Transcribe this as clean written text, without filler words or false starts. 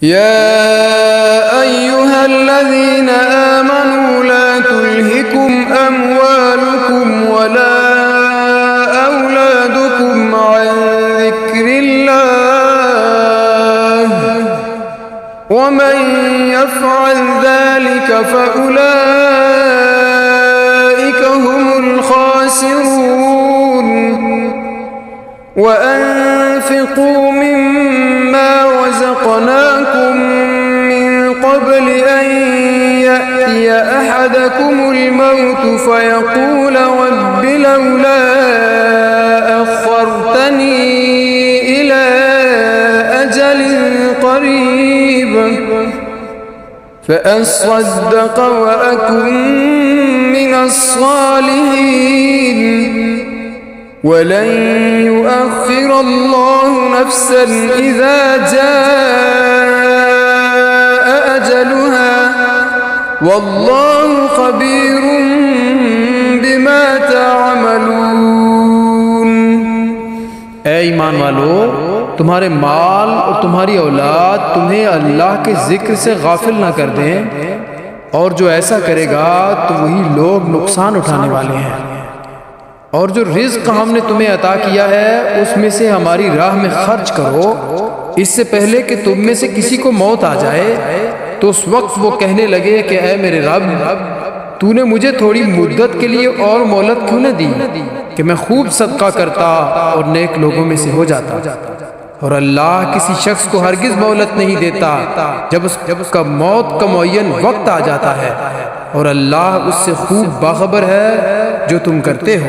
يا أيها الذين آمنوا لا تلهكم أموالكم ولا أولادكم عن ذكر الله ومن يفعل ذلك فأولئك هم الخاسرون وأنفقوا مما رزقناكم من قبل أن يأتي أحدكم الموت فيقول رب لولا أخرتني إلى أجل قريب فأصدق وأكن من الصالحين ولن يؤخر الله نفسا إذا جاء أجلها والله خبير بما تعملون। ऐ ईमान वालो, तुम्हारे माल और तुम्हारी औलाद तुम्हें अल्लाह के जिक्र से गाफिल ना कर दें, और जो ऐसा करेगा तो वही लोग नुकसान उठाने वाले हैं। और जो रिज़्क हमने तुम्हें अता किया है उसमें से हमारी राह में खर्च करो, इससे पहले कि तुम में से किसी को मौत आ जाए तो उस वक्त वो कहने लगे कि ऐ मेरे रब, तूने मुझे थोड़ी मुद्दत के लिए और मोहलत क्यों न दी कि मैं खूब सदका करता और नेक लोगों में से हो जाता। और अल्लाह किसी शख्स को हरगिज मोहलत नहीं देता जब उसका मौत का मुअय्यन वक्त आ जाता है, और अल्लाह उससे खूब बाखबर है जो तुम करते हो।